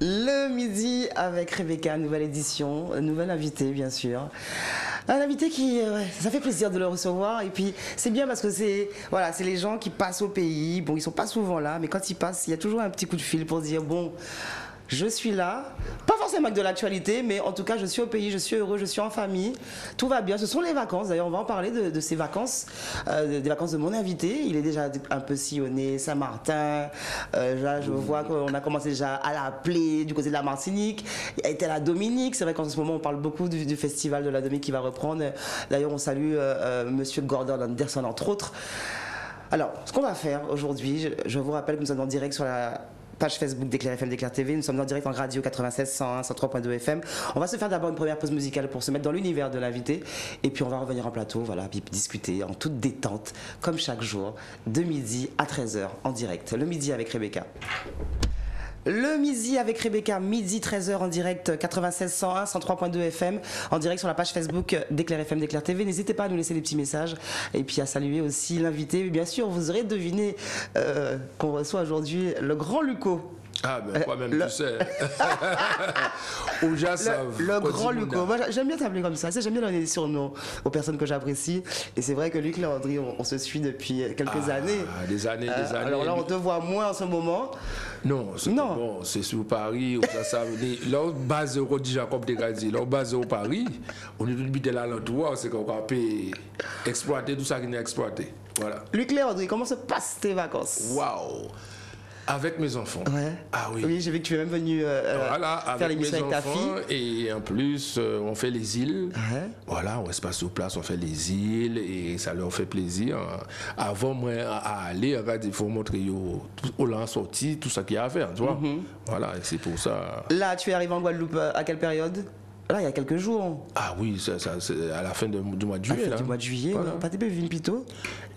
Le midi avec Rebecca, nouvelle édition, nouvelle invitée bien sûr. Un invité qui, ça fait plaisir de le recevoir et puis c'est bien parce que c'est les gens qui passent au pays. Bon, ils sont pas souvent là, mais quand ils passent, il y a toujours un petit coup de fil pour dire bon, je suis là, pas forcément avec de l'actualité, mais en tout cas je suis au pays, je suis heureux, je suis en famille, tout va bien. Ce sont les vacances, d'ailleurs on va en parler de ces vacances, des vacances de mon invité. Il est déjà un peu sillonné, Saint-Martin, là je vois qu'on a commencé déjà à l'appeler du côté de la Martinique, il a été à la Dominique. C'est vrai qu'en ce moment on parle beaucoup du festival de la Dominique qui va reprendre. D'ailleurs on salue monsieur Gordon Anderson entre autres. Alors, ce qu'on va faire aujourd'hui, je vous rappelle que nous sommes en direct sur la page Facebook d'Éclair FM, d'Éclair TV. Nous sommes en direct en radio 96, 101, 103.2 FM. On va se faire d'abord une première pause musicale pour se mettre dans l'univers de l'invité. Et puis on va revenir en plateau, voilà, puis discuter en toute détente, comme chaque jour, de midi à 13h en direct. Le midi avec Rebecca. Le midi avec Rebecca, midi 13h en direct, 96 101 103.2 FM, en direct sur la page Facebook d'Éclair FM, d'Éclair TV. N'hésitez pas à nous laisser des petits messages et puis à saluer aussi l'invité. Bien sûr, vous aurez deviné qu'on reçoit aujourd'hui le grand Luco. Ah, ben toi-même, tu sais. Le grand Luco. Moi, j'aime bien t'appeler comme ça. J'aime bien donner des surnoms aux personnes que j'apprécie. Et c'est vrai que Luc Léandry, on se suit depuis quelques années. Des années. Alors là, on te voit moins en ce moment. Non, c'est sur Paris. Où ça là, base au Jacob Desgadier, là, base au Paris, on est tout bité là l'entour, c'est qu'on peut exploiter tout ça qui n'est exploité. Voilà. Luc Léandry, comment se passent tes vacances? Waouh! Avec mes enfants. Ouais. Ah oui. Oui, j'ai vu que tu es même venu faire l'émission avec ta fille. Et en plus, on fait les îles. Ouais. Voilà, on se passe sur place, on fait les îles et ça leur fait plaisir. Avant moi à aller, il faut montrer au lance sorti tout ça qu'il y a à faire, tu vois. Voilà, et c'est pour ça. Là, tu es arrivé en Guadeloupe à quelle période? Là, il y a quelques jours. Ah oui, c'est à la fin du mois de juillet. À la fin du mois de juillet, voilà. Pas de une plutôt.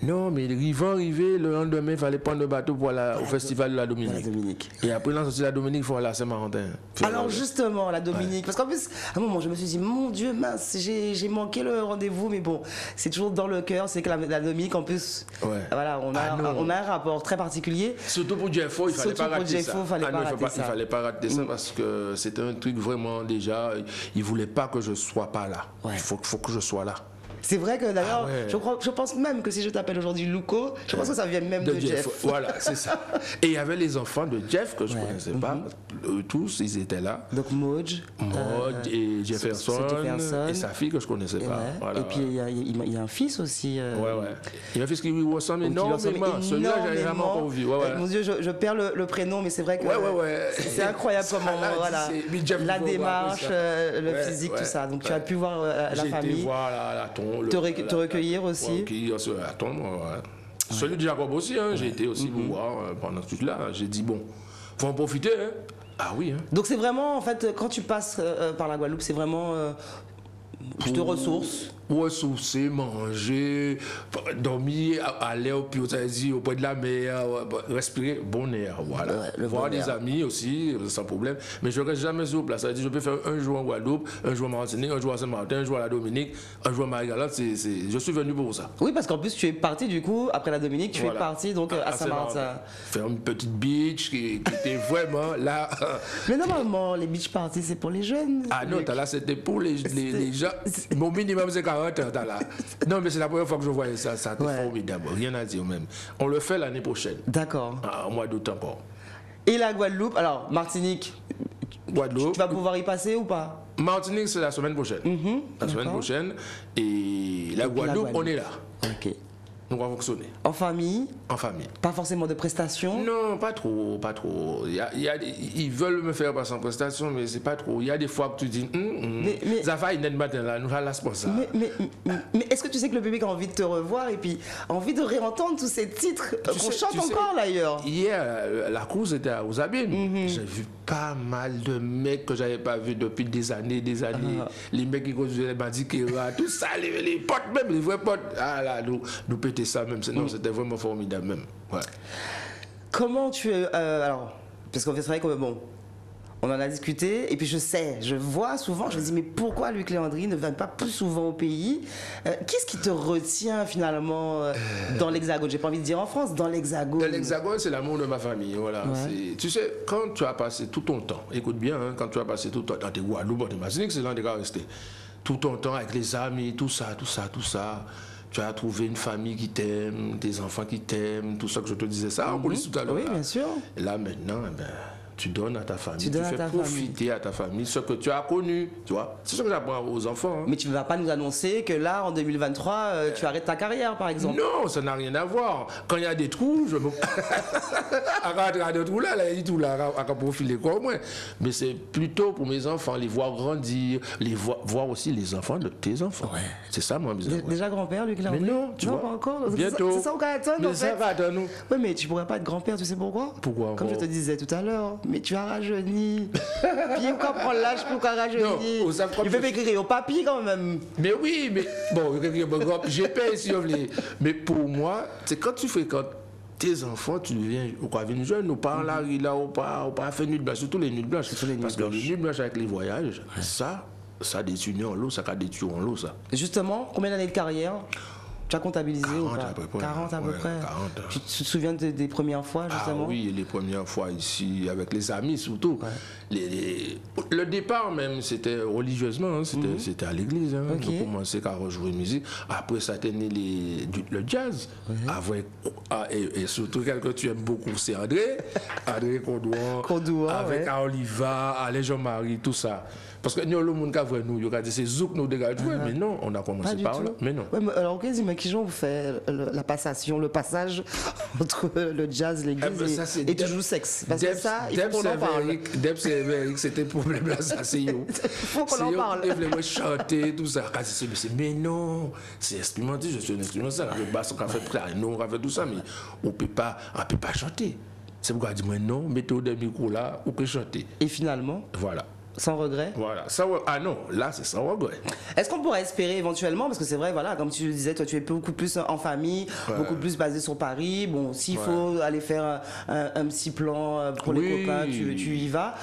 Non, mais arrivé, le lendemain, il fallait prendre le bateau pour aller au festival de la Dominique. Et après, là, sorti de la Dominique, il faut aller à Saint-Martin. Alors, justement, la Dominique, parce qu'en plus, à un moment, je me suis dit, mon Dieu, mince, j'ai manqué le rendez-vous, mais bon, c'est toujours dans le cœur, c'est que la Dominique, en plus, voilà, on a un rapport très particulier. Surtout pour Jeffo, il fallait pas rater ça. Il fallait pas rater ça parce que c'était un truc vraiment déjà. Il voulait pas que je sois pas là. Ouais. Il faut que je sois là. C'est vrai que d'ailleurs, je pense même que si je t'appelle aujourd'hui Luco, je pense que ça vient même de Jeff. Voilà, c'est ça. Et il y avait les enfants de Jeff que je ne connaissais pas. Eux tous, ils étaient là. Donc Maud et Jefferson et sa fille que je ne connaissais pas. Ouais. Voilà, et puis il y a un fils aussi. Il y a un fils qui lui ressemble énormément. Celui-là, j'avais jamais encore vu. Mon Dieu, je perds le prénom, mais c'est vrai que c'est incroyable comment la démarche, le physique, tout ça. Donc tu as pu voir la famille. J'ai été voir la tombe. Te recueillir aussi. Celui de Jacob aussi, hein, j'ai été aussi vous voir pendant tout là. J'ai dit bon, faut en profiter. Hein. Ah oui. Hein. Donc c'est vraiment, en fait, quand tu passes par la Guadeloupe, c'est vraiment tu te ressources. Ressourcer, manger, dormir, aller au Piotaisi, auprès de la mer, respirer bon air, voilà. Voir des amis aussi, sans problème. Mais je ne reste jamais sur place. Je peux faire un jour en Guadeloupe, un jour en Martinique, un jour à Saint-Martin, un jour à la Dominique, un jour à Marie-Galante. Je suis venu pour ça. Oui, parce qu'en plus, tu es parti du coup, après la Dominique, tu es parti donc à Saint-Martin. Faire une petite beach qui était vraiment là. Mais normalement, les beach parties, c'est pour les jeunes. Ah non, là, c'était pour les gens. Mon minimum, c'est 40 ans. Là. Non, mais c'est la première fois que je voyais ça. Ça, c'était formidable. Rien à dire même. On le fait l'année prochaine. D'accord. Au mois d'août encore. Et la Guadeloupe, alors Martinique, Guadeloupe. Tu vas pouvoir y passer ou pas? Martinique, c'est la semaine prochaine. La semaine prochaine. Et la Guadeloupe, on est là. Ok. On va fonctionner. En famille? En famille. Pas forcément de prestations? Non, pas trop, pas trop. Ils veulent me faire passer en prestation, mais c'est pas trop. Il y a des fois que tu dis, ça va, il est matin là, nous allons pour ça. Mais est-ce que tu sais que le public a envie de te revoir et puis a envie de réentendre tous ces titres qu'on chante encore d'ailleurs? Hier, la course était à Ouzabine. J'ai vu pas mal de mecs que j'avais pas vu depuis des années. Les mecs qui conduisaient les bandits, tout ça, les potes même, les vrais potes. Ah là, nous péter ça même. Non, c'était vraiment formidable même. Ouais. Comment tu es... alors, parce qu'en fait, c'est vrai que bon... On en a discuté et puis je vois souvent, je me dis mais pourquoi Luc Léandri ne vient pas plus souvent au pays? Qu'est-ce qui te retient finalement dans l'Hexagone? J'ai pas envie de dire en France, dans l'Hexagone. Dans l'Hexagone, c'est l'amour de ma famille, voilà. Ouais. Tu sais, quand tu as passé tout ton temps, écoute bien, hein, quand tu as passé tout ton temps dans tes Guadeloupe, tes Martinique, c'est là que tu as resté. Tout ton temps avec les amis, tout ça. Tu as trouvé une famille qui t'aime, des enfants qui t'aiment, tout ça que je te disais ça, on tout à l'heure. Oui, bien sûr. Et là, maintenant, eh ben, tu donnes à ta famille, tu fais ta profiter à ta famille ce que tu as connu, tu vois. C'est ce que j'apprends aux enfants. Hein. Mais tu ne vas pas nous annoncer que là, en 2023, tu arrêtes ta carrière, par exemple. Non, ça n'a rien à voir. Quand il y a des trous, je me... à des trous là, il y a des trous là, à profiler quoi au moins. Mais c'est plutôt pour mes enfants, les voir grandir, voir aussi les enfants de tes enfants. Ouais. C'est ça, moi, bizarre. Déjà grand-père, Luc Léandri? Mais non, tu vois. Pas encore. Bientôt. C'est ça au Canada, en fait. Ça va attendre nous. Oui, mais tu pourrais pas être grand-père, tu sais pourquoi? Pourquoi? Comme je te disais tout à l'heure. Mais tu as rajeuni. Puis on comprend l'âge pour qu'on rajeunit. Il peut m'écrire au papier quand même. Mais oui, mais bon, j'ai payé si on voulait. Mais pour moi, c'est quand tu fréquentes tes enfants, tu deviens jeune. Nos parents là, ils n'ont pas fait nuit blanche, surtout les nuits blanches. Parce que les nuits blanches avec les voyages, ça détruit en l'eau, ça a détruit en l'eau, ça. Justement, combien d'années de carrière? Tu as comptabilisé 40 ou pas? à peu près. 40 à peu près. 40. Tu te souviens des premières fois, justement? Ah oui, les premières fois ici, avec les amis surtout. Ouais. Le départ même, c'était religieusement, hein, c'était à l'église. Hein. Okay. J'ai commencé à rejouer musique. Après, ça tenait le jazz. Et surtout, quelqu'un que tu aimes beaucoup, c'est André Condouan, avec Oliva, Alain Jean-Marie, tout ça. Parce que nous, le monde qui a vu nous, il a dit c'est Zouk nous dégage. Mais non, on a commencé par là. Mais non. Ouais, mais alors, mais qui vous fait la passation, le passage entre le jazz, l'église et tu joues sexe? Parce que ça, il faut qu'on en parle. Deb Sévéric, c'était le problème là, ça, c'est yo. Il faut qu'on en parle. Il voulait chanter, tout ça. Mais non, c'est instrumenté, je suis un instrumentiste. On a fait basse, on a fait piano, on a fait tout ça, mais on ne peut pas chanter. C'est pourquoi je dis, non, mettez-vous des micros là, on peut chanter. Et finalement? Voilà. Sans regret? Voilà. Ah non, là c'est sans regret. Est-ce qu'on pourrait espérer éventuellement, parce que c'est vrai, voilà, comme tu le disais, toi tu es beaucoup plus en famille, beaucoup plus basé sur Paris. Bon, s'il faut aller faire un petit plan pour les copains, tu y vas.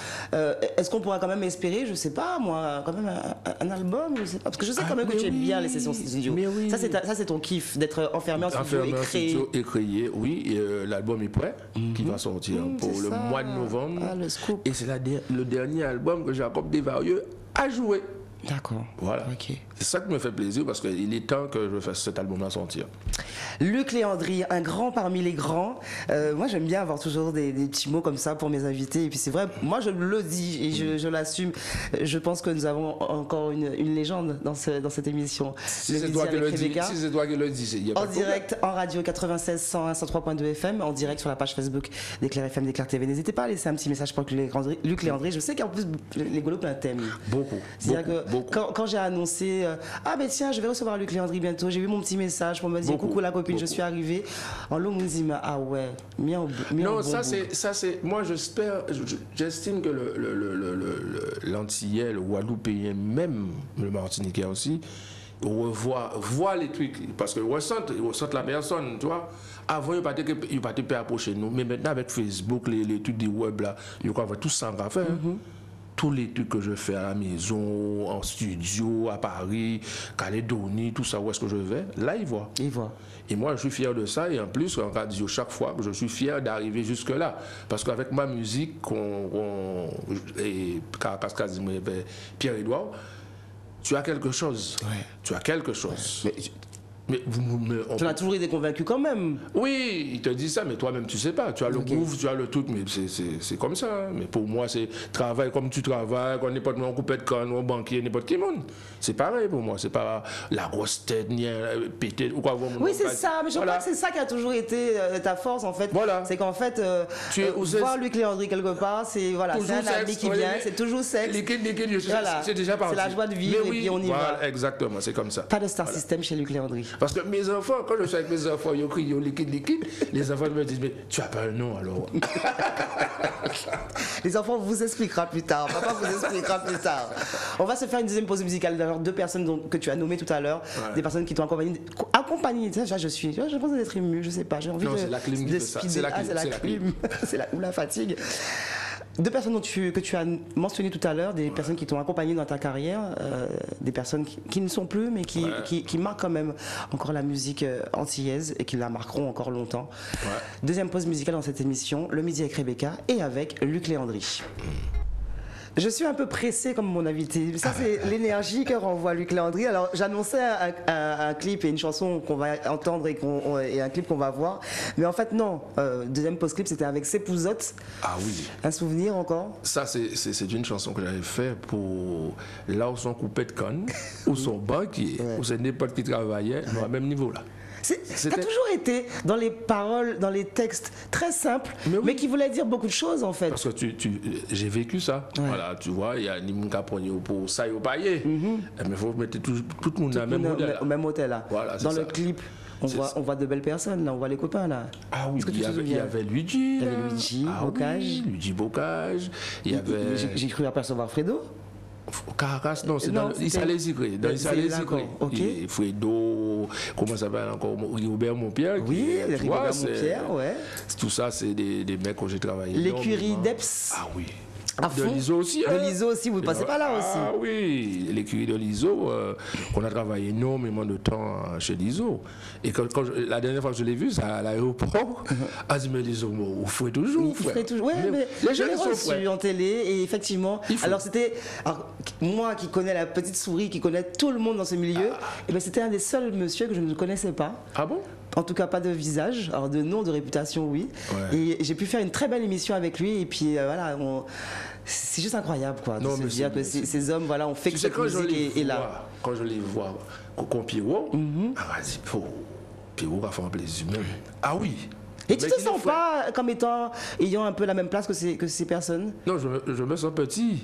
Est-ce qu'on pourrait quand même espérer, je sais pas moi, quand même un album, je sais pas, parce que je sais quand même que tu aimes bien les sessions studio. Oui. Ça c'est ton kiff, d'être enfermé en studio et créer. Oui, l'album est prêt, qui va sortir pour le mois de novembre. Le scoop. Et c'est le dernier album que Jacob Desvarieux a joué. D'accord. Voilà. Okay. C'est ça qui me fait plaisir parce qu'il est temps que je fasse cet album-là sortir. Luc Léandri, un grand parmi les grands. Moi, j'aime bien avoir toujours des petits mots comme ça pour mes invités. Et puis c'est vrai, moi je le dis et je l'assume. Je pense que nous avons encore une légende dans cette émission. Si c'est toi qui le dis, il y a pas de problème. En direct, en radio 96 101 103.2 FM, en direct sur la page Facebook d'Éclair FM, d'Éclair TV. N'hésitez pas à laisser un petit message pour Luc Léandri. Je sais qu'en plus, les Guadeloupes ont un thème. Beaucoup. C'est-à-dire que quand j'ai annoncé ah ben tiens, je vais recevoir Luc Léandri bientôt, j'ai vu mon petit message pour me dire coucou la copine, je suis arrivée. En l'eau, on me dit ah ouais, non, ça c'est moi j'estime que l'Antillais, le Guadeloupéen, même le Martiniquais aussi, voit les trucs parce que ressentent la personne, tu vois. Avant, il n'y a pas de approcher nous, mais maintenant avec Facebook, les trucs du web là, il y a tout ça à faire. Tous les trucs que je fais à la maison, en studio, à Paris, Calédonie, tout ça, où est-ce que je vais, là, ils voient. Et moi, je suis fier de ça. Et en plus, en radio, chaque fois, je suis fier d'arriver jusque-là. Parce qu'avec ma musique, et Pierre-Édouard, tu as quelque chose. Ouais. Tu as quelque chose. Mais tu as toujours été convaincu quand même. Oui, il te dit ça, mais toi-même tu sais pas. Tu as le groove, tu as le truc, mais c'est comme ça. Hein. Mais pour moi, c'est travail comme tu travailles, quand n'importe mon coupé de canne, mon banquier, n'importe qui monde. C'est pareil pour moi. C'est pas la grosse tête, ni pété ou quoi. Oui, c'est ça. Mais je crois que c'est ça qui a toujours été ta force en fait. Voilà. C'est qu'en fait, voir Luc Léandri quelque part, c'est un ami qui vient, c'est toujours sexe. C'est déjà parti. C'est la joie de vivre et puis on y va. Exactement, c'est comme ça. Pas de star system chez Luc Léandri. Parce que mes enfants, quand je suis avec mes enfants, ils crient liquide, les enfants me disent, mais tu as pas un nom alors. Les enfants vous expliquera plus tard, papa vous expliquera plus tard. On va se faire une deuxième pause musicale d'ailleurs, deux personnes que tu as nommées tout à l'heure, des personnes qui t'ont accompagné. Je pense d'être ému, je sais pas, j'ai envie c'est la clim qui fait ça. C'est la clim, ou la fatigue. deux personnes que tu as mentionnées tout à l'heure, des personnes qui t'ont accompagné dans ta carrière, des personnes qui ne sont plus, mais qui marquent quand même encore la musique antillaise et qui la marqueront encore longtemps. Ouais. Deuxième pause musicale dans cette émission, le midi avec Rebecca et avec Luc Léandri. Je suis un peu pressée comme mon invité. Ça, c'est l'énergie que renvoie Luc Léandri. Alors, j'annonçais un clip et une chanson qu'on va entendre et un clip qu'on va voir. Mais en fait, non. Deuxième post-clip, c'était avec Sepouzotte. Ah oui. Un souvenir encore? Ça, c'est une chanson que j'avais faite pour là où son coupé de canne, où son banquier, où c'est n'importe qui travaillait, au même niveau là. Ça a toujours été dans les paroles, dans les textes très simples, mais qui voulaient dire beaucoup de choses en fait. Parce que j'ai vécu ça. Ouais. Voilà, tu vois, il y a des gens qui apprennent pour ça et au paillet. Mais il faut mettre tout le monde au même hôtel là. Voilà, dans le clip. On voit de belles personnes, là, on voit les copains là. Ah oui, il y avait Luigi. Il y avait Luigi, Bocage. Oui, Luigi Bocage. J'ai cru apercevoir Fredo. Caracas, non, c'est dans Issa Les Igré. Dans Issa Les Igré. Ok. Fredo, comment ça s'appelle encore? Robert Montpierre. Oui, Robert Montpierre, ouais. Tout ça, c'est des mecs que j'ai travaillé. L'écurie d'Eps. Ah oui. De l'ISO aussi. Hein? De l'ISO aussi, vous ne passez pas là aussi. Ah oui, l'écurie de l'ISO, qu'on a travaillé énormément de temps chez l'ISO. Et la dernière fois que je l'ai vu, c'est à l'aéroport. Ah, dit, mais l'ISO, vous ferez toujours. Vous ferez toujours. Oui, mais les gens l'ai reçu en télé et effectivement. Alors c'était. Moi qui connais la petite souris, qui connais tout le monde dans ce milieu, et ben c'était un des seuls monsieur que je ne connaissais pas. Ah bon? En tout cas, pas de visage. Alors, de nom, de réputation, oui. Ouais. Et j'ai pu faire une très belle émission avec lui. Et puis, voilà, c'est juste incroyable, quoi. Non, de se dire que ces hommes, voilà, ont fait que cette musique est là. Quand je les vois, comme Pierrot, vas-y, Pierrot va faire un plaisir même. Ah oui. Et tu te sens pas comme ayant un peu la même place que ces personnes? Non, je me sens petit.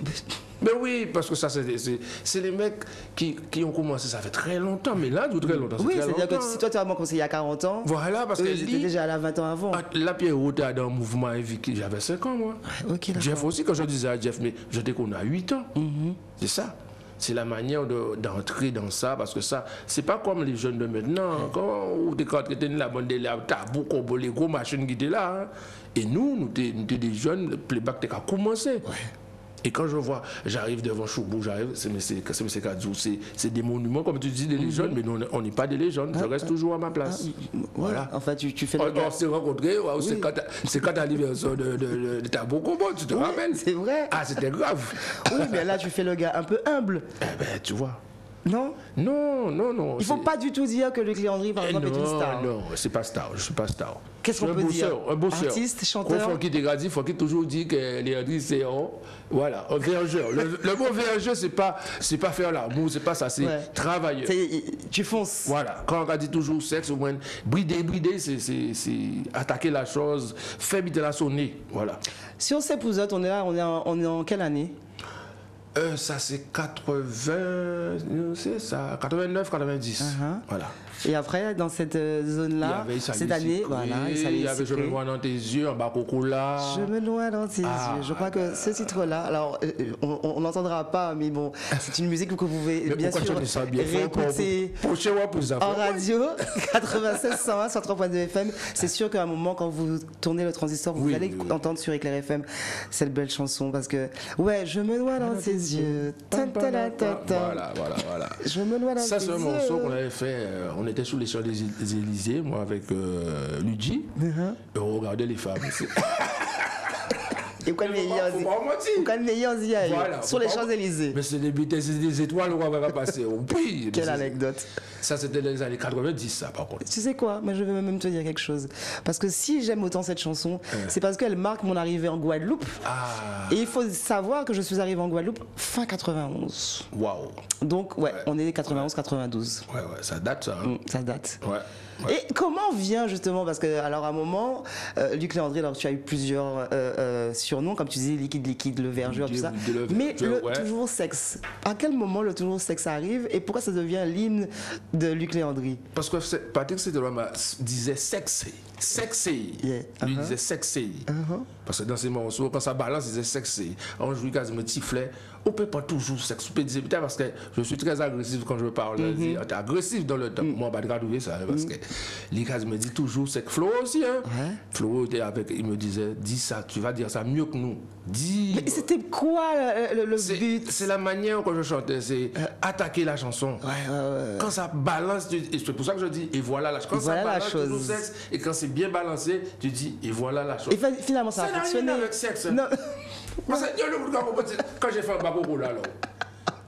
Mais oui, parce que ça, c'est les mecs qui ont commencé, ça fait très longtemps, mais là, très longtemps. Oui, c'est-à-dire que si toi, tu as conseillé il y a 40 ans, voilà, parce que j'étais déjà là 20 ans avant. La Pierrot était dans le mouvement Vicky, j'avais 5 ans, moi. Okay, Jeff aussi, quand je disais à Jeff, mais je dis qu'on a 8 ans. C'est ça. C'est la manière d'entrer dans ça, parce que ça, c'est pas comme les jeunes de maintenant. Quand tu étais la bande de la tabou, les gros machines qui étaient là. Hein. Et nous étions des jeunes, le playback a commencé. Ouais. Et quand je vois, j'arrive devant Choubou, c'est M. Kadzou, c'est des monuments, comme tu dis, des légendes, mais nous, on n'est pas des légendes, je reste toujours à ma place. Voilà. Enfin, tu fais le On s'est rencontrés, c'est quand l'anniversaire de Tabou Combo, tu te rappelles? C'est vrai. Ah, c'était grave. Oui, mais là, tu fais le gars un peu humble. Eh ben, tu vois. Non? Non. Il ne faut pas du tout dire que Luc Léandri, par exemple, est une star. Non, c'est pas star, je ne suis pas star. Qu'est-ce qu'on peut dire? Un bosseur. Artiste, chanteur. Il faut qu'il toujours dit que Léandri, c'est voilà, un vergeur. Le mot vergeur, c'est pas faire l'amour, c'est pas ça, c'est travailleur. Tu fonces. Voilà, quand on dit toujours sexe, au moins, brider, c'est attaquer la chose, faire biter la sonner. Voilà. Si on s'épousote, on est en quelle année? Ça c'est 89, 90. Voilà. Et après, dans cette zone-là, cette année, voilà, il y avait Je me noie dans tes yeux, en bas Cocola. Je me noie dans tes yeux. Je crois que ce titre-là, alors on n'entendra pas, mais bon, c'est une musique que vous pouvez bien sûr réécouter en radio 96 101 sur 3.2 FM. C'est sûr qu'à un moment, quand vous tournez le transistor, vous allez entendre sur Éclair FM cette belle chanson parce que ouais, je me noie dans tes yeux. Voilà. Je me noie dans tes yeux. Ça, c'est un morceau qu'on avait fait. On était sous les champs des Élysées, moi avec Luigi, et on regardait les femmes. Et vous connaissez sur les Champs-Élysées. Mais c'est des étoiles où on va passer. Oui, quelle anecdote. Ça, c'était dans les années 90, ça, par contre. Tu sais quoi? Mais je vais même te dire quelque chose. Parce que si j'aime autant cette chanson, c'est parce qu'elle marque mon arrivée en Guadeloupe. Et il faut savoir que je suis arrivé en Guadeloupe fin 91. Waouh. Donc, on est 91-92. Ouais, ça date, ça. Hein. Ça date. Ouais. Et comment vient justement, parce que alors à un moment, Luc Léandri, alors tu as eu plusieurs surnoms, comme tu disais, liquide, le vergeur, tout ça, mais toujours sexe. À quel moment le toujours sexe arrive et pourquoi ça devient l'hymne de Luc Léandri? Parce que Patrick Cédorama disait sexy. Lui disait sexy. Parce que dans ces morceaux, quand ça balance, il disait sexy. On joue quasiment tiflet. On ne peut pas toujours sexe. On peut dire, parce que je suis très agressif quand je parle. Tu es agressif dans le temps. Moi, je ne vais pas traduire ça. Parce que les gars me disent toujours sexe. Flo aussi. Hein? Flo était avec, il me disait, dis ça, tu vas dire ça mieux que nous. Dis. Mais c'était quoi le but? C'est la manière que je chantais, c'est attaquer la chanson. Ouais. Quand ça balance, et c'est pour ça que je dis, et voilà la chose. Quand voilà ça balance chose. toujours sexe, et quand c'est bien balancé, tu dis, et voilà la chose. Et finalement, ça a fonctionné. Ça n'a rien avec sexe. Non. Quand j'ai fait un baco là,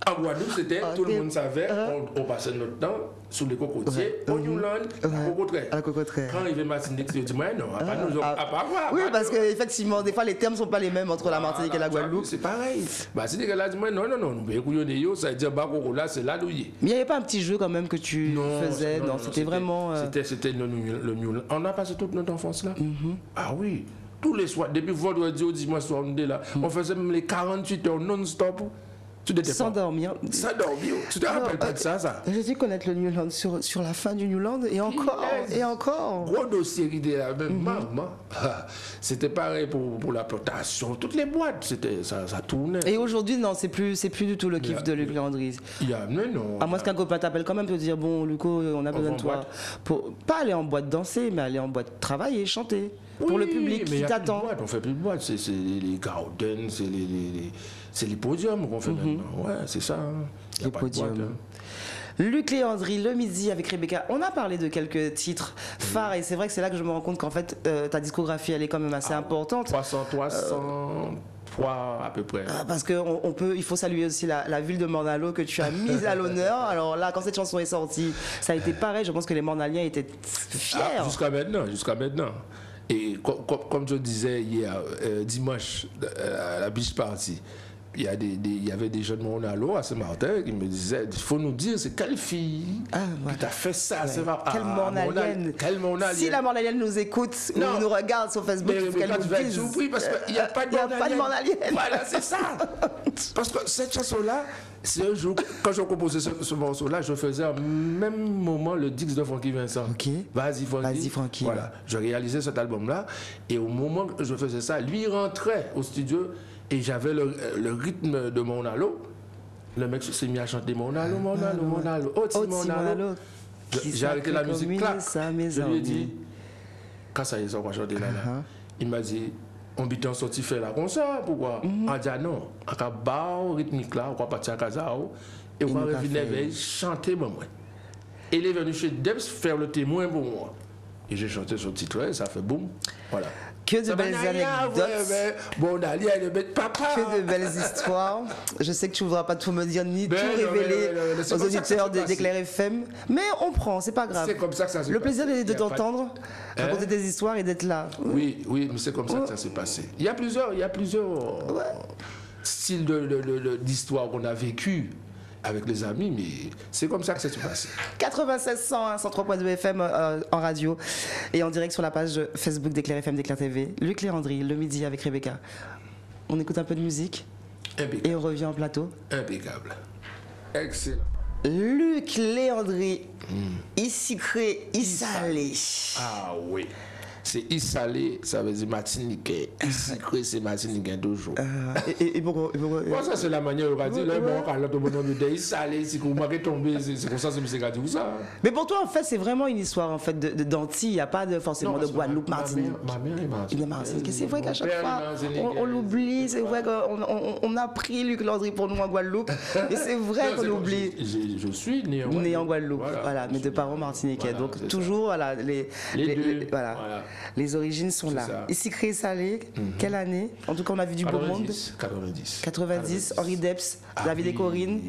en Guadeloupe, c'était, tout le monde savait, on passait notre temps sous les cocotiers, au Newland, à cocotier. Quand il y avait Martinique, je dis, mais non, à part nous, à part quoi. Oui, parce qu'effectivement, des fois, les termes ne sont pas les mêmes entre la Martinique et la Guadeloupe. C'est pareil. Martinique, elle a dit, non, ça veut dire baco là, c'est là d'où il est. Mais il n'y avait pas un petit jeu quand même que tu faisais? Non, c'était vraiment. C'était le Newland. On a passé toute notre enfance là. Ah oui. Tous les soirs, depuis vendredi au dimanche soir, on faisait même les 48 heures non-stop. Sans dormir. Sans dormir. Tu te rappelles pas de ça? J'ai dû connaître le Newland sur la fin du Newland et encore. Gros dossier qui était là, même maman. C'était pareil pour la plantation. Toutes les boîtes, ça tournait. Et aujourd'hui, non, c'est plus du tout le kiff de Luc Léandri. Non. À moins qu'un copain t'appelle quand même pour te dire, bon, Luco, on a besoin de toi. Pour pas aller en boîte danser, mais aller en boîte travailler, chanter. Oui, pour le public qui t'attend. On fait plus de boîtes, c'est les gardens, c'est les podiums qu'on fait maintenant. Ouais, c'est ça. Les podiums. Luc Léandri, le midi avec Rebecca. On a parlé de quelques titres phares et c'est vrai que c'est là que je me rends compte qu'en fait ta discographie elle est quand même assez importante. 303 à peu près. Parce il faut saluer aussi la ville de Morne-à-l'Eau que tu as mise à l'honneur. Alors là, quand cette chanson est sortie, ça a été pareil. Je pense que les Mornaliens étaient fiers. Jusqu'à maintenant. Et comme je disais hier, dimanche, à la beach party, il y avait des jeunes Morne-à-l'Eau à Saint-Martin qui me disaient, il faut nous dire, c'est quelle fille qui t'a fait ça? Quelle Mornalienne. Si la Mornalienne nous écoute ou nous regarde sur Facebook, il faut qu'elle nous dise. Surpris parce qu'il n'y a pas de Mornalienne. Voilà, c'est ça. Parce que cette chanson-là, c'est un jour, quand je composais ce morceau-là, je faisais au même moment le Dix de Francky Vincent. Ok. Vas-y Francky. Voilà. Je réalisais cet album-là et au moment que je faisais ça, lui il rentrait au studio et j'avais le rythme de Morne-à-l'Eau. Le mec s'est mis à chanter Morne-à-l'Eau. Oh, Morne-à-l'eau. J'ai arrêté la musique, clac. Je lui ai dit, quand ça y est, on va chanter là. Il m'a dit, on bitan sorti faire la concert, pourquoi? On a dit non, on a barre rythmique là, on va partir à Kazao et on va revenir chanter moi. Et il est venu chez Debs faire le témoin pour moi. Et j'ai chanté ce titre, ça fait boum. Voilà. Que de belles anecdotes. Bon, Ali, elle est papa. Que de belles histoires. Je sais que tu ne voudras pas tout me dire ni tout révéler aux auditeurs d'Éclair FM. Mais on prend, c'est pas grave. C'est comme ça que ça s'est passé. Le plaisir de t'entendre, raconter des histoires et d'être là. Oui, mais c'est comme ça que ça s'est passé. Il y a plusieurs styles d'histoires qu'on a vécues avec les amis, mais c'est comme ça que ça s'est passé. 96 101 103.2 FM en radio et en direct sur la page Facebook d'Éclair FM, d'Éclair TV. Luc Léandri, le midi avec Rebecca. On écoute un peu de musique. Impeccable. Et on revient en plateau. Impeccable. Excellent. Luc Léandri, ici crée, Issalé. Ah oui. C'est Issalé, ça veut dire Martiniquais. Ici crée, c'est Martiniquais toujours. Et pourquoi ça, c'est la manière de dire. Là, bon, quand l'autre bonhomme de Issalé, c'est qu'on m'a tombé, c'est comme ça, c'est M. Gadi ou ça. Mais pour toi, en fait, c'est vraiment une histoire en fait d'Antilles. Il n'y a pas forcément de Guadeloupe, Martinique. Ma mère est Martinique. C'est vrai qu'à chaque fois, on l'oublie. C'est vrai qu'on a pris Luc Léandri pour nous en Guadeloupe. Et c'est vrai qu'on l'oublie. Je suis né en Guadeloupe. Voilà, mais de parents martiniquais. Donc toujours, voilà, les origines sont là. Ici créé Salé, quelle année? En tout cas, on a vu du beau monde. 90, Henri Debs, David et Corinne.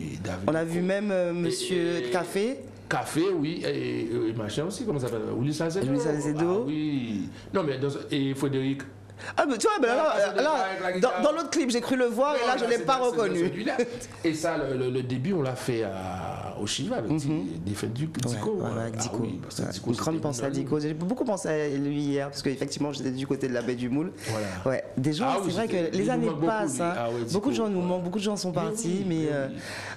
On a vu même Monsieur Café. Café, oui, et machin aussi, comment ça s'appelle? Willy Salcedo. Oui. Non, mais et Frédéric. Ah, mais tu vois, là, dans l'autre clip, j'ai cru le voir et là, je ne l'ai pas reconnu. Et ça, le début, on l'a fait au Chiva avec Dico. Avec Dico. Une grande pensée à Dico. J'ai beaucoup pensé à lui hier, parce qu'effectivement, j'étais du côté de la baie du Moule. Ouais. Des gens, c'est vrai que les années passent. Beaucoup de gens nous manquent, beaucoup de gens sont partis, mais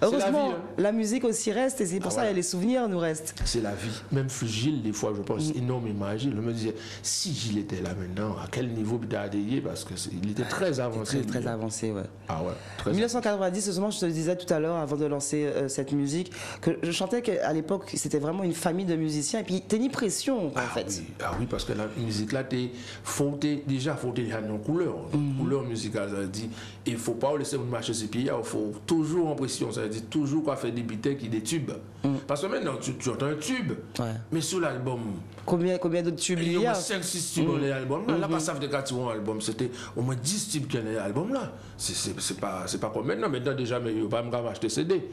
heureusement, la musique aussi reste et c'est pour ça que les souvenirs nous restent. C'est la vie. Même Gilles, des fois, je pense énormément à Gilles. Je me disais, si Gilles était là maintenant, à quel niveau difficulté à adhérer parce qu'il était très avancé. Très avancé, ouais. Ah ouais, très 1990, justement, je te le disais tout à l'heure, avant de lancer cette musique, que je chantais qu'à l'époque, c'était vraiment une famille de musiciens, et puis t'es ni pression, en fait. Oui. Ah oui, parce que la musique là, faut déjà une couleur. Une couleur musicale, ça veut dire, il ne faut pas laisser marcher ses pieds, il faut toujours en pression, ça veut dire toujours quoi faire des beats qui des tubes. Parce que maintenant, tu entends un tube, mais sur l'album... Combien d'autres tubes il y a? 5-6 tubes dans l'album. Là, pas ça fait de 4 album, c'était au moins 10 tubes qui dans l'album là. C'est pas comme maintenant. Maintenant, déjà, mais il ne va pas m'acheter CD.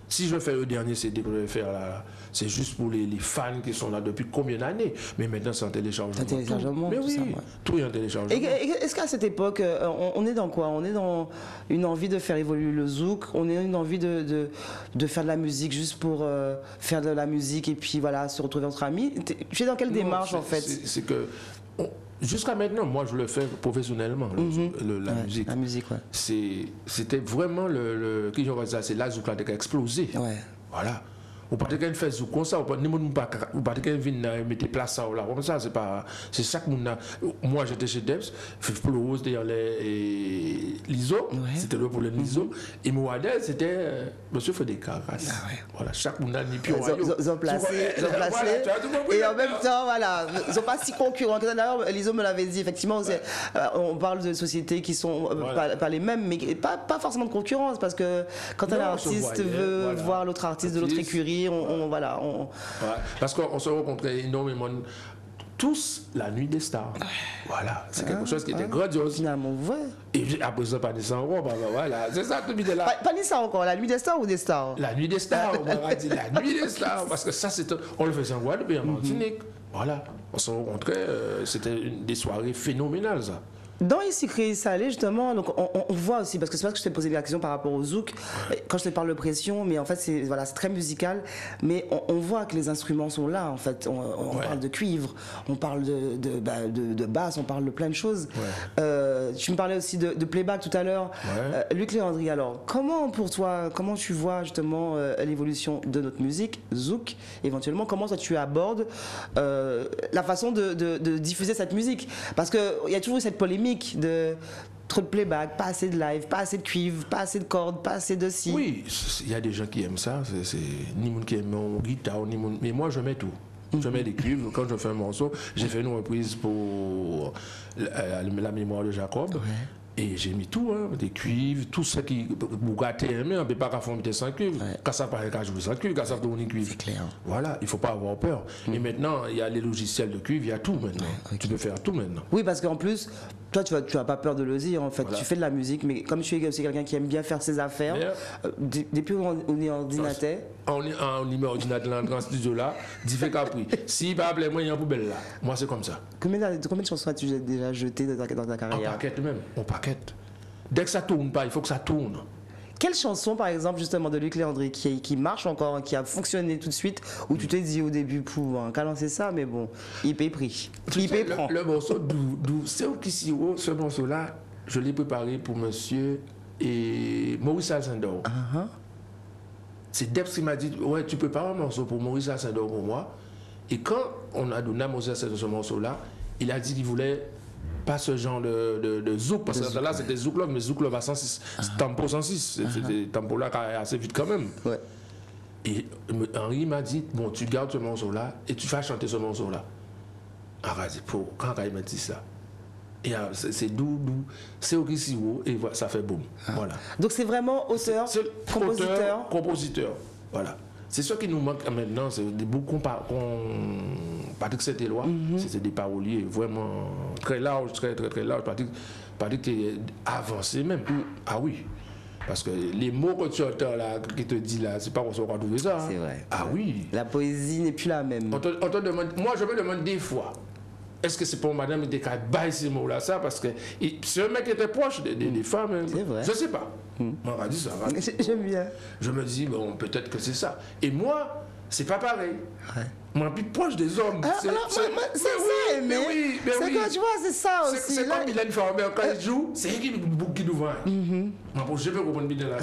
Si je fais le dernier CD que je vais faire là, c'est juste pour les fans qui sont là depuis combien d'années. Mais maintenant, c'est en téléchargement. Mais oui, tout est en téléchargement. Est-ce qu'à cette époque, on est dans quoi? On est dans une envie de faire évoluer le zouk, on est dans une envie de faire de la musique juste pour faire de la musique et puis voilà, se retrouver entre amis. Tu es dans quelle démarche en fait? C'est que... Jusqu'à maintenant, moi, je le fais professionnellement, la musique. La musique, ouais. C'était vraiment c'est la zouk là qui a explosé. Ouais. Voilà. Ou pas quelqu'un fait zouk comme ça, ou pas quelqu'un vient mettre place ça là comme ça, c'est chaque monde. Moi j'étais chez Debs, Florose d'ailleurs l'ISO, c'était le pour le l'ISO, et Mouadel c'était monsieur Fedeka. Voilà, chaque monde a ni pire. Ils ont placé. Et en même temps, voilà, ils sont pas si concurrents. D'ailleurs, l'ISO me l'avait dit, effectivement, on parle de sociétés qui sont pas les mêmes, mais pas forcément de concurrence, parce que quand un artiste veut voir l'autre artiste de l'autre écurie, parce qu'on se rencontrait énormément tous la nuit des stars. Voilà, c'est quelque chose qui était grandiose. Finalement, et après ça, Panissa encore, voilà, c'est ça tout le là. Panissa encore, la nuit des stars ou des stars? La nuit des stars, on va dire la nuit des stars, parce que ça, on le faisait en Guadeloupe et en Martinique. Voilà, on se rencontrait, c'était des soirées phénoménales, ça. Dans Ici Créé Salé, justement, donc on voit aussi, parce que c'est parce que je t'ai posé la question par rapport au zouk, quand je te parle de pression, mais en fait c'est très musical, mais on voit que les instruments sont là, en fait. On parle de cuivre, on parle de basse, on parle de plein de choses. Tu me parlais aussi de playback tout à l'heure. Luc Léandri, alors, comment pour toi, comment tu vois justement l'évolution de notre musique, zouk, éventuellement, comment toi tu abordes la façon de diffuser cette musique? Parce qu'il y a toujours eu cette polémique de trop de playback, pas assez de live, pas assez de cuivre, pas assez de cordes, pas assez de si. Oui, il y a des gens qui aiment ça, c'est ni monde qui aime mon guitare, ni monde, mais moi je mets tout. Je mets des cuivres, quand je fais un morceau, j'ai fait une reprise pour la mémoire de Jacob. Et j'ai mis tout, des cuivres, tout ce qui bougaté, mais on ne peut pas faire sans cuivre. Quand ça paraît qu'à jouer sans cuivre, quand ça tourne cuivre. C'est clair. Voilà, il ne faut pas avoir peur. Et maintenant, il y a les logiciels de cuivre, il y a tout maintenant. Tu peux faire tout maintenant. Oui, parce qu'en plus, toi, tu n'as pas peur de le dire, en fait. Voilà. Tu fais de la musique, mais comme tu es aussi quelqu'un qui aime bien faire ses affaires, depuis on est ordinateur. On met ordinateur dans le studio là, tu fais capri. S'il va appeler moi, il y a une poubelle là. Moi, c'est comme ça. Combien de chansons as-tu déjà jetées dans ta carrière? En paquette même, en paquette. Dès que ça tourne pas, il faut que ça tourne. Quelle chanson, par exemple, justement, de Luc Léandri qui marche encore, qui a fonctionné tout de suite, où tu t'es dit au début, qu'à lancer ça, mais bon, il paye prix. Il paye prend. Le morceau d'où ce morceau-là, je l'ai préparé pour monsieur et Maurice Alcindor. C'est Debs qui m'a dit, ouais, tu prépares un morceau pour Maurice Alcindor pour moi. Et quand on a donné à Maurice Alcindor ce morceau-là, il a dit qu'il voulait pas ce genre de zouk, parce que là c'était zouk love, mais zouk love à 106, tempo 106, c'est des tempos là assez vite quand même. Et Henri m'a dit, bon, tu gardes ce morceau là et tu vas chanter ce morceau là. Quand il m'a dit ça, et c'est doux, c'est Okisiwo, et voilà, ça fait boum. Voilà. Donc c'est vraiment auteur, compositeur. Voilà. C'est ce qui nous manque maintenant, c'est beaucoup Patrick Saint-Éloi, c'était des paroliers vraiment très larges, très larges. Patrick est avancé même. Ah oui. Parce que les mots que tu entends là, qui te dit là, c'est pas qu'on va trouver ça. C'est vrai. Ah oui. La poésie n'est plus la même. On te demande, moi je me demande des fois, est-ce que c'est pour madame qui a baillé ces mots-là, ça? Parce que ce mec était proche des femmes. C'est vrai. Je sais pas. On m'a dit ça. J'aime bien. Je me dis, bon, peut-être que c'est ça. Et moi, c'est pas pareil. Moi, plus proche des hommes. C'est ça, mais oui. C'est quand tu vois, c'est ça aussi. C'est comme Mylène Farmer, quand il joue, c'est elle qui nous vend. Moi, je peux comprendre bien là.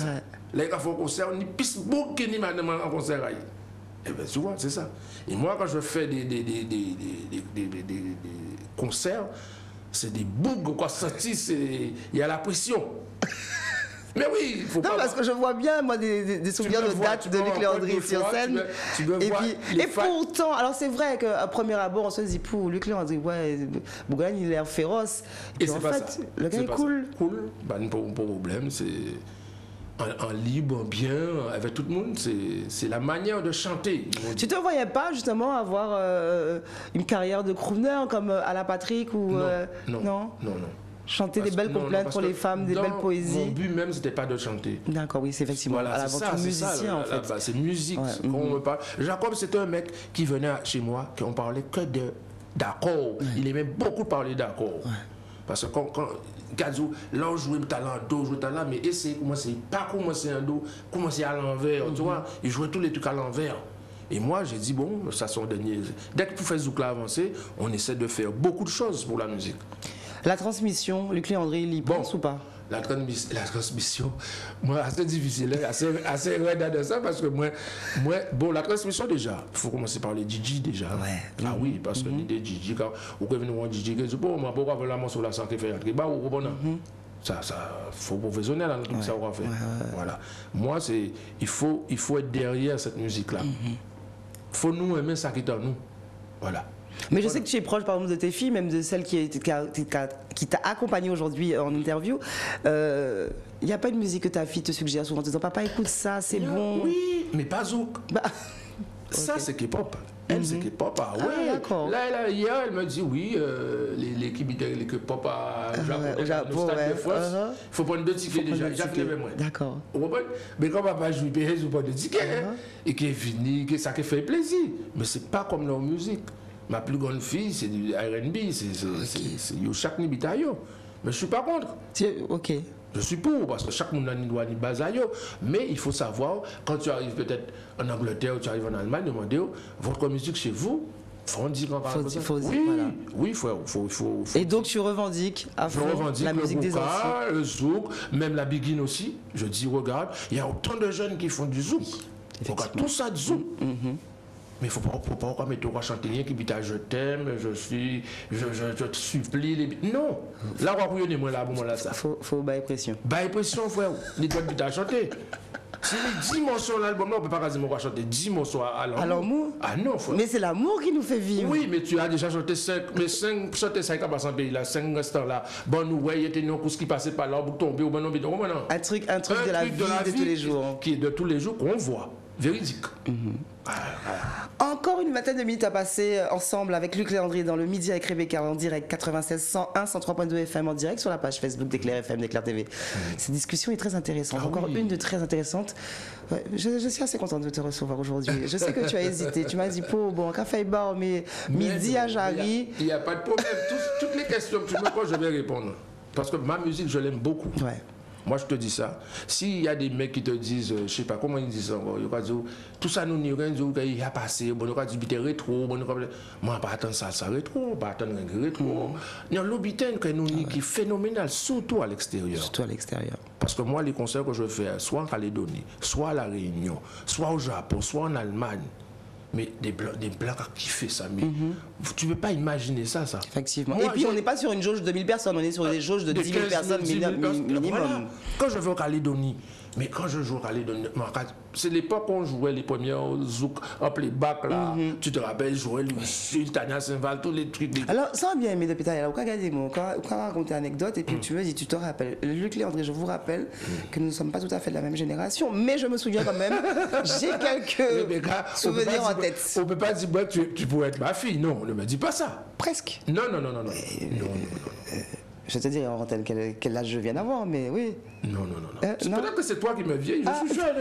Là, il faut un concert, on n'y pisse beaucoup ni madame en concert. Eh bien, tu vois, c'est ça. Et moi, quand je fais des concerts, c'est des bougs qu'on sentit, il y a la pression. Mais oui, il faut non, pas. Parce que je vois bien, moi, des souvenirs de dates de Luc Léandri sur scène. Et pourtant, alors c'est vrai qu'à premier abord, on se dit, pour Luc Léandri, ouais, Bougagne, il a l'air féroce. Et c'est pas ça. Le gars est cool. Cool, pas de problème, c'est en libre, bien, avec tout le monde, c'est la manière de chanter. Tu te voyais pas justement avoir une carrière de crooner comme Alain Patrick ou non. Chanter des belles complètes pour les femmes, des belles poésies. Mon but même, c'était pas de chanter. D'accord, oui, c'est effectivement. Voilà, avant tout musicien, en fait. C'est musique. On me parle. Jacob, c'était un mec qui venait chez moi, qu'on parlait que d'accords. Il aimait beaucoup parler d'accords. Parce que quand Kazou, là on jouait le talent do, jouait le talent, mais essayer pas commencer un do, commencer à l'envers, tu vois, il jouait tous les trucs à l'envers. Et moi j'ai dit bon, ça sont dernier. Dès que pour faire Zouk là avancer, on essaie de faire beaucoup de choses pour la musique. La transmission, Luc Léandri, il y pense ou pas? La transmission, moi, assez difficile, assez raide de ça, parce que moi, la transmission déjà, il faut commencer par les DJ déjà. Ouais. Ah oui, parce que les DJ, quand vous venez voir un DJ, vous dites, bon, pourquoi vous la sur la santé fait entrer, bah, ou bon, ça, faut professionnel, hein, tout ça, on va faire. Voilà. Moi, il faut être derrière cette musique-là. Faut nous aimer ça qui est en nous. Voilà. Mais je sais que tu es proche, par exemple, de tes filles, même de celle qui t'a accompagné aujourd'hui en interview. Il n'y a pas de musique que ta fille te suggère souvent en te disant papa, écoute ça, c'est bon. Oui, mais pas Zouk. Ça, c'est K-pop. Elle, c'est K-pop. Ah ouais. D'accord. Là, hier, elle me dit oui, l'équipe de K-pop à Japon, il faut prendre 2 tickets déjà. J'ai fait moi. D'accord. Mais quand papa joue, il ne pas de tickets. Et qui est fini, ça qui fait plaisir. Mais ce n'est pas comme leur musique. Ma plus grande fille, c'est du R&B, c'est chaque nibitayo. Mais je ne suis pas contre. Ok. Je suis pour, parce que chaque monde a une loi ni basayo. Mais il faut savoir, quand tu arrives peut-être en Angleterre ou tu arrives en Allemagne, demandez votre musique chez vous. Faut dire qu'on parle dire, oui, il faut. Et donc tu revendiques à fond la musique des anciens. Le zouk, même la biguine aussi. Je dis, regarde, il y a autant de jeunes qui font du zouk. Regarde tout ça du zouk. Mais il ne faut pas mettre au chanter rien qui dit je t'aime, je te supplie. Non! Là, on va moi là, bon, là, ça. Faut bailler pression. Bailler pression, frère. Les doigts de chanter. Si les 10 morceaux de l'album, on ne peut pas quasiment chanter 10 morceaux à l'amour. Ah non, frère. Mais c'est l'amour qui nous fait vivre. Oui, mais tu as déjà chanté 5, mais 5 à passer en pays là, 5 restants là. Bon, nous, ouais, il y a des noms qui passaient par là, pour tomber, ou bon, non. Un truc de la vie de tous les jours. Qui est de tous les jours qu'on voit. Véridique. Encore une vingtaine de minutes à passer ensemble avec Luc Léandri dans le Midi avec Rebecca en direct 96 101 103.2 FM en direct sur la page Facebook d'Éclair FM, d'Éclair TV. Cette discussion est très intéressante. Encore une de très intéressante. Je suis assez contente de te recevoir aujourd'hui. Je sais que tu as hésité. Tu m'as dit bon, café bar, mais midi à Jarry. Il n'y a pas de problème. Toutes les questions que tu me poses, je vais répondre. Parce que ma musique, je l'aime beaucoup. Ouais. Moi, je te dis ça. S'il y a des mecs qui te disent, je ne sais pas comment ils disent encore, ils vont dire, tout ça, nous, il y a passé, bon, on va dire, c'est rétro, bon, moi, pas attendre ça rétro, pas attendre un rétro. Il y a l'obitaine qui est phénoménal, surtout à l'extérieur. Surtout à l'extérieur. Parce que moi, les concerts que je fais, soit en Calédonie, soit à La Réunion, soit au Japon, soit en Allemagne, mais des blancs qui font ça, mais tu ne peux pas imaginer ça. Effectivement. Moi, et puis on n'est pas sur une jauge de 1000 personnes, on est sur des jauges de 10 000 personnes minimum. Voilà. Quand je vais au Calédonie, mais quand je joue au Calédonie, c'est l'époque où on jouait les premiers zouk en playback là. Tu te rappelles, jouer le Tania Saint-Val, tous les trucs. Alors, ça a bien aimé depuis tard. Quand regarder moi, quand raconter une anecdote, et puis tu me dis, tu te rappelles. Luc Léandri, je vous rappelle que nous ne sommes pas tout à fait de la même génération, mais je me souviens quand même, j'ai quelques souvenirs en tête. On ne peut pas dire, tu pourrais être ma fille. Non, ne me dis pas ça. Presque. Non. Je te dirai en antenne quel âge je viens d'avoir, mais oui. Non. C'est peut-être que c'est toi qui me vieillis, je suis jeune.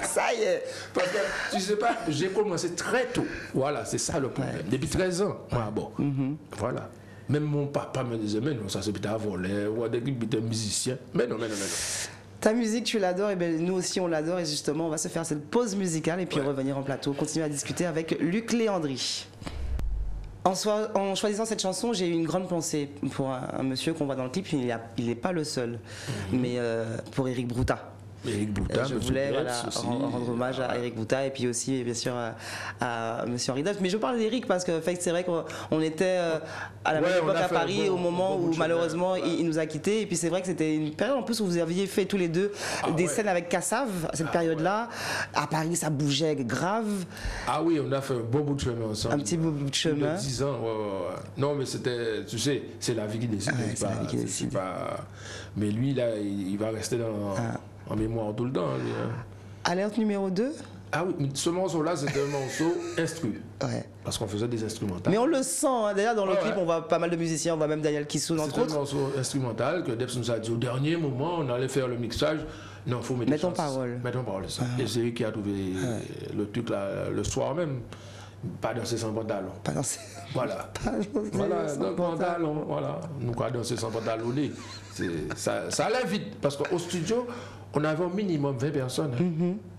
Ça y est. Parce que, tu sais pas, j'ai commencé très tôt. Voilà, c'est ça le problème. Depuis 13 ans, moi, bon. Voilà. Même mon papa me disait, mais non, ça c'est peut-être un voleur, ou un musicien. Mais non. Ta musique, tu l'adores, et bien nous aussi on l'adore, et justement, on va se faire cette pause musicale et puis revenir en plateau, continuer à discuter avec Luc Léandri. En choisissant cette chanson, j'ai eu une grande pensée pour un monsieur qu'on voit dans le clip. Il n'est pas le seul, mais pour Eric Brouta. Eric Boutin, je voulais rendre hommage à Eric Boutin et puis aussi bien sûr à Monsieur Henri Def. Mais je parle d'Eric parce que c'est vrai qu'on était à la même époque à Paris au moment où malheureusement il nous a quittés. Et puis c'est vrai que c'était une période en plus où vous aviez fait tous les deux des scènes avec Kassav, cette période-là. À Paris ça bougeait grave. Ah oui, on a fait un bon bout de chemin ensemble. Un petit bout de chemin. De 10 ans, Non mais c'était, tu sais, c'est la vie qui décide. C'est la vie qui décide. Mais lui là, il va rester en mémoire tout le temps. Lui, hein. Alerte numéro 2. Ah oui, ce morceau-là, c'était un morceau instru. Ouais. Parce qu'on faisait des instrumentales. Mais on le sent, hein. D'ailleurs dans le clip, on voit pas mal de musiciens, on voit même Daniel Kissoun entre autres. C'est un morceau instrumental que Debs nous a dit au dernier moment, on allait faire le mixage. Non, il faut mettre en parole. Mettons en parole, ça. Et c'est lui qui a trouvé le truc là, le soir même. Pas danser sans pantalon. Pas danser. Voilà. Voilà, sans pantalon. Voilà. Nous, quoi, danser sans pantalon. Ça allait vite. Parce qu'au studio, on avait au minimum 20 personnes.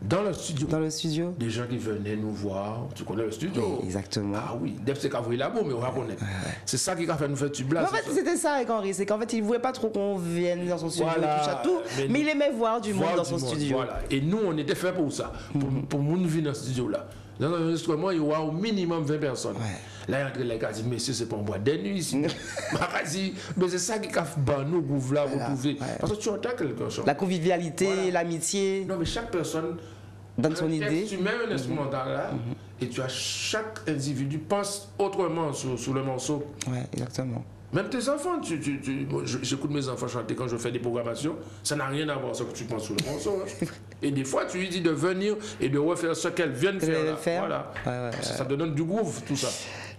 Dans le studio. Dans le studio. Des gens qui venaient nous voir. Tu connais le studio. Oui, exactement. Ah oui. Dès que c'est qu'à vous là-bas, mais on va connaître. C'est ça qui a fait nous faire du blas. En fait, c'était ça avec Henri. C'est qu'en fait, il ne voulait pas trop qu'on vienne dans son studio et tout ça, tout. Mais il aimait voir du monde dans son studio. Voilà. Et nous, on était fait pour ça. Pour nous venir dans ce studio-là. Dans un enregistrement, il y aura au minimum 20 personnes. Là, il y a les gars qui disent, messieurs, c'est pas un boîte de nuit ici. Mais c'est ça qui a fait nous, vous là, vous pouvez. Parce que tu entends quelque chose. La convivialité, l'amitié. Non, mais chaque personne donne son idée. Tu mets un instrumental là, et tu as chaque individu pense autrement sur le morceau. Ouais, exactement. Même tes enfants, j'écoute mes enfants chanter quand je fais des programmations, ça n'a rien à voir avec ce que tu penses sur le morceau. Hein. Et des fois, tu lui dis de venir et de refaire ce qu'elle vient de faire. Là. Voilà. Ça te donne du groove, tout ça.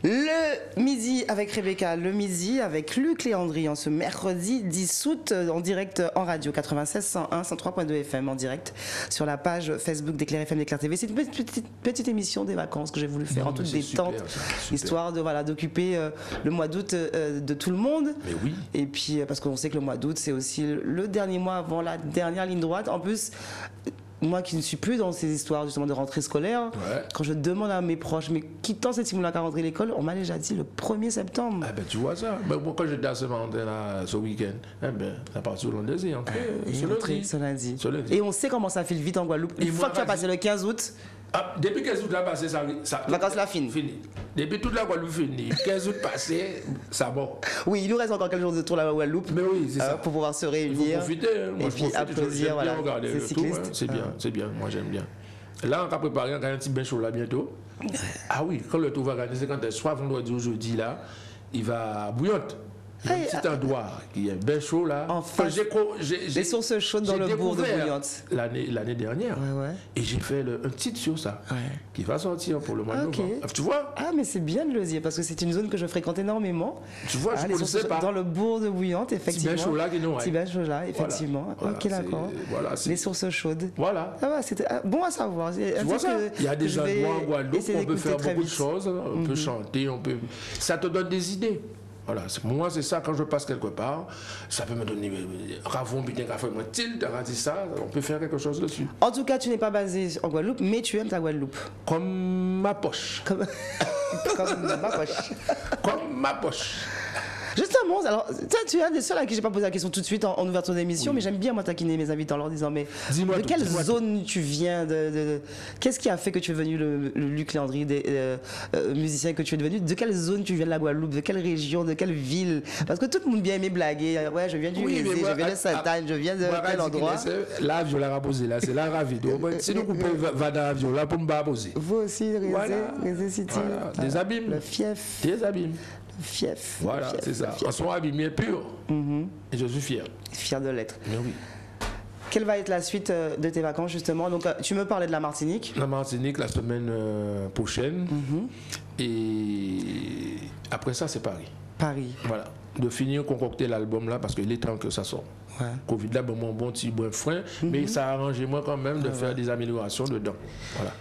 Le midi avec Rebecca, le midi avec Luc Léandri en ce mercredi 10 août en direct en radio 96 101 103.2 FM en direct sur la page Facebook d'Éclair FM d'Éclair TV. C'est une petite émission des vacances que j'ai voulu faire en toute détente, histoire de d'occuper le mois d'août de tout le monde. Mais oui. Et puis parce qu'on sait que le mois d'août c'est aussi le dernier mois avant la dernière ligne droite. En plus, moi qui ne suis plus dans ces histoires justement de rentrée scolaire, quand je demande à mes proches, mais qui temps cette simulacre à rentrer à l'école, on m'a déjà dit le 1er septembre. Ah ben tu vois ça. Ben, moi quand j'étais à ce week-end, ça part sur le lundi, ce lundi. Et on sait comment ça file vite en Guadeloupe. Une fois que tu as passé le 15 août. Ah, depuis 15 août là passé, ça vacances là fini. Depuis toute la Guadeloupe fini. 15 août passé, ça bon. Oui, il nous reste encore quelques jours de tour à la Guadeloupe. Mais oui, c'est ça. Pour pouvoir se réunir. Il faut profiter. Moi, et puis applaudir, voilà. C'est cycliste. Hein. C'est bien. Moi j'aime bien. Là, on va préparer un petit bain chaud là bientôt. Ah oui, quand le tour va organiser, quand elle soit vendredi ou jeudi là, il va à Bouillante. Il y a un petit endroit qui est bien chaud là. Enfin, des sources chaudes dans le bourg de Bouillante. L'année dernière. Et j'ai fait un titre sur ça. Qui va sortir pour le mois de novembre. Tu vois? Ah, mais c'est bien de le dire parce que c'est une zone que je fréquente énormément. Tu vois, je ne connaissais pas. Dans le bourg de Bouillante, effectivement. Petit bain chaud là, Petit bain chaud là, effectivement. Voilà, ok, d'accord. Les sources chaudes. Voilà. C'était bon à savoir. Tu vois ça? Il y a des endroits en Guadeloupe où on peut faire beaucoup de choses. On peut chanter, ça te donne des idées. Voilà, moi c'est ça, quand je passe quelque part, ça peut me donner ravon, putain, moi tilt, ça, on peut faire quelque chose dessus. En tout cas, tu n'es pas basé en Guadeloupe, mais tu aimes ta Guadeloupe. Comme ma poche. Comme ma poche. Comme ma poche. Justement, alors, tu es un des seuls à qui j'ai pas posé la question tout de suite en ouverture d'émission, mais j'aime bien moi taquiner mes invités en leur disant, mais de quelle zone tu viens qu'est-ce qui a fait que tu es devenu le Luc Léandri, musicien que tu es devenu? De quelle zone tu viens de la Guadeloupe? De quelle région? De quelle ville? Parce que tout le monde bien aimé blaguer. Ouais, je viens du Rézé, je viens de Sainte-Anne, je viens de quel endroit? L'avion l'a posé là, c'est la ravido. Si nous coupons va dans l'avion là pour me poser. Vous aussi, Rézé City. Des abîmes. Le fief. Des abîmes. Fief. Voilà, c'est ça. En son abîmé pur. Et je suis fier. Fier de l'être. Mais oui. Quelle va être la suite de tes vacances justement? Donc tu me parlais de la Martinique. La Martinique la semaine prochaine. Et après ça, c'est Paris. Paris. Voilà. De finir concocter l'album là parce qu'il est temps que ça sorte. Covid là, bon petit frein, mais ça a arrangé moi quand même de faire des améliorations dedans. Voilà.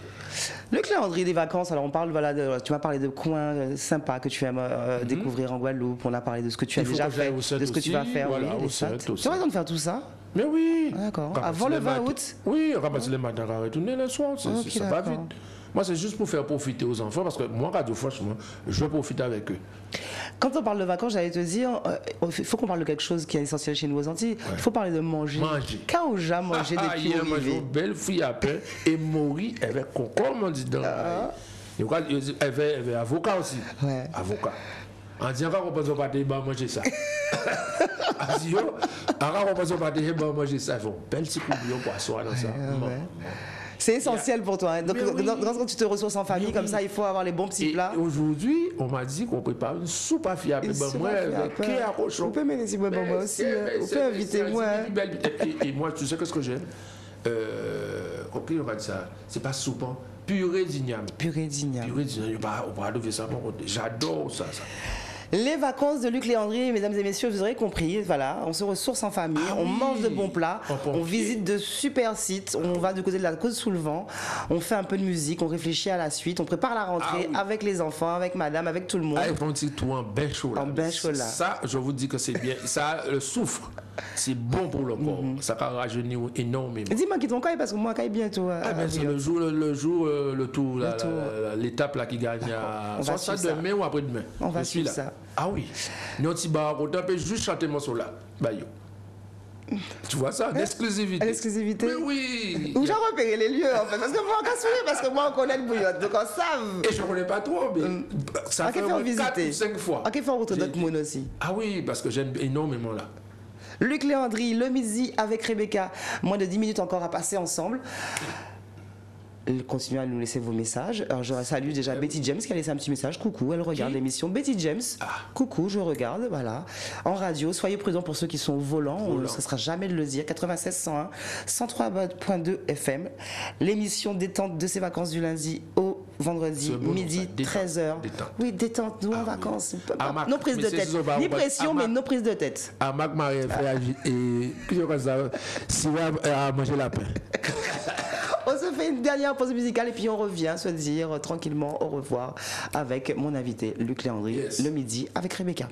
Le calendrier des vacances, alors on parle, voilà, tu m'as parlé de coins sympas que tu aimes découvrir en Guadeloupe, on a parlé de ce que tu as déjà fait, de ce que tu vas faire. Voilà, oui, tu as raison de faire tout ça? Mais oui. D'accord. Avant le 20 août? Oui, on va passer les matins à retourner le soir, ça va vite. Moi, c'est juste pour faire profiter aux enfants, parce que moi, Radio franchement, je veux profiter avec eux. Quand on parle de vacances, j'allais te dire, il faut qu'on parle de quelque chose qui est essentiel chez nous aux Antilles. Il faut parler de manger. Quand on a mangé depuis hier, moi, une belle fille à pain et mourir avec concombre, on dit dans elle avait avocat aussi. Ouais. Avocat. On dit, on pense pas de manger ça. On dit, on pense pas de manger ça. Ils font belle petite couillon pour asseoir dans ça. C'est essentiel pour toi. Hein. Donc, quand tu te ressources en famille comme ça, il faut avoir les bons petits plats. Aujourd'hui, on m'a dit qu'on prépare une soupe à fiable. Moi, avec quai à cochon. On peut m'aider moi aussi. On peut inviter moi. Et moi, tu sais ce que j'aime? Ok, on va dire ça. C'est pas soupe, hein. Purée d'igname. Purée d'igname. Purée d'igname. On va adorer ça. J'adore ça. Les vacances de Luc Léandri, mesdames et messieurs, vous aurez compris, voilà, on se ressource en famille, on mange de bons plats, on visite de super sites, on va du côté de la côte sous le vent, on fait un peu de musique, on réfléchit à la suite, on prépare la rentrée avec les enfants, avec madame, avec tout le monde. Ah, un petit tout en bain chaud là. En bain chaud là. Ça, je vous dis que c'est bien. Ça, le soufre, c'est bon pour le corps. Ça va rajeunir énormément. Dis-moi qui ton caille parce que moi caille bientôt. C'est le tour, l'étape là qui gagne. On ça demain ou après-demain. On va suivre ça. Ah oui, notre bar, on peut juste chanter mon son là. Bah yo. Tu vois ça, l'exclusivité. L'exclusivité. Oui. Où j'ai repéré les lieux en fait, parce que moi on casse parce que moi on connaît le bouillotte, donc on savent. Et je ne connais pas trop, mais ça fait 4 ou 5 fois. Ok, il faut rencontrer d'autres monde aussi. Ah oui, parce que j'aime énormément là. Luc Léandri, le midi avec Rebecca. Moins de 10 minutes encore à passer ensemble. Continuez à nous laisser vos messages. Alors je salue déjà Betty James qui a laissé un petit message. Coucou, elle regarde l'émission. Betty James, coucou, je regarde, voilà. En radio, soyez prudents pour ceux qui sont au volant. On ne cessera jamais de le dire. 96 101, 103.2 FM. L'émission détente de ces vacances du lundi au vendredi, midi, 13h. Oui, détente, nous en vacances. Nos prises de tête. Ni pression, mais nos prises de tête. À Mac Marie, et si on va manger la pain. On se fait une dernière pause musicale et puis on revient se dire tranquillement au revoir avec mon invité Luc Léandri, le midi avec Rebecca.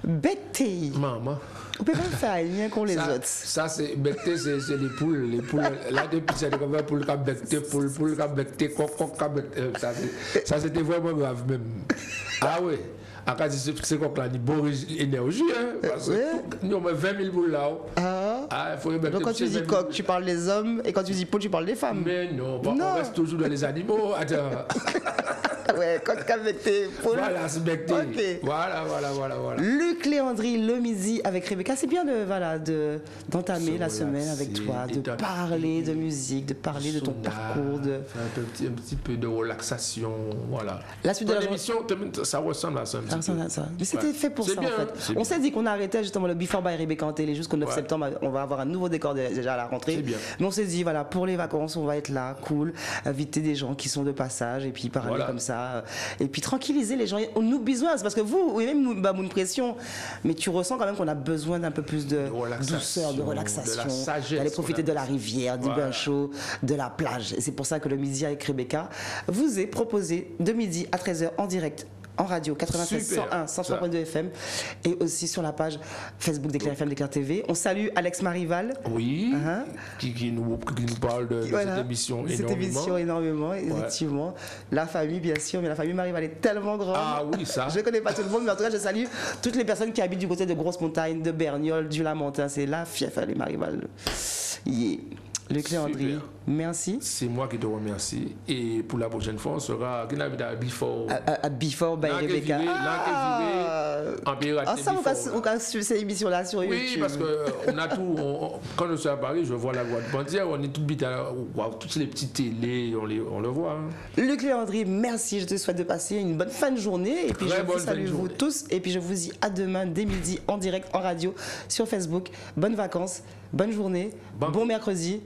Becté. Maman. On peut pas faire rien qu'on les autres. Ça, c'est Becté, c'est les poules. Les poules, là, depuis, c'est comme ça, poule comme Becté, poule comme Becté, coq comme Becté. Ça, c'était vraiment grave même. Ah oui. Après, c'est comme là, il bon énergie, hein, parce que nous, on met 20 000 boules là. Donc, quand tu dis coq, tu parles des hommes, et quand tu dis poule, tu parles des femmes. Mais non, on reste toujours dans les animaux. Attends. Ouais, coq avec tes poules. Voilà, c'est Becté. Okay. Voilà. Luc Léandri, le midi avec Rebecca. C'est bien d'entamer la semaine avec toi, de parler de musique, de parler de ton parcours. Faire un petit peu de relaxation, voilà. La suite de l'émission, ça ressemble à ça. Mais c'était fait pour ça en fait. On s'est dit qu'on arrêtait justement le Before by Rebecca en télé jusqu'au 9 septembre. On va avoir un nouveau décor déjà à la rentrée. Mais on s'est dit voilà, pour les vacances, on va être là, cool, inviter des gens qui sont de passage et puis parler comme ça. Et puis tranquilliser les gens. On nous besoin, c'est parce que vous, oui, même nous, une pression, mais tu ressens quand même qu'on a besoin d'un peu plus de douceur, de relaxation, d'aller profiter de la rivière, du bain chaud, de la plage. Et c'est pour ça que le midi avec Rebecca vous est proposé de midi à 13h en direct. En radio, 96 101, 103.2 FM et aussi sur la page Facebook d'Éclair FM, d'Éclair TV. On salue Alex Marival. Oui, qui nous parle de cette émission énormément. Cette émission énormément, effectivement. La famille, bien sûr, mais la famille Marival est tellement grande. Ah oui, ça. Je ne connais pas tout le monde, mais en tout cas, je salue toutes les personnes qui habitent du côté de Grosse-Montagne, de Berniol, du Lamentin. C'est la fief, les Marival. Luc Léandri, merci. C'est moi qui te remercie. Et pour la prochaine fois, on sera à Before. À Before by Rebecca. Ça, on peut suivre cette émission-là sur YouTube. Oui, parce qu'on a tout. Quand je suis à Paris, je vois la Guadeloupe entière. On est tout vite toutes les petites télés, on le voit. Luc Léandri, merci. Je te souhaite de passer une bonne fin de journée. Et puis je vous salue vous tous. Et puis je vous dis à demain, dès midi, en direct, en radio, sur Facebook. Bonnes vacances, bonne journée, bon mercredi.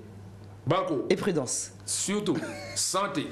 Banco. Et prudence. Surtout, santé.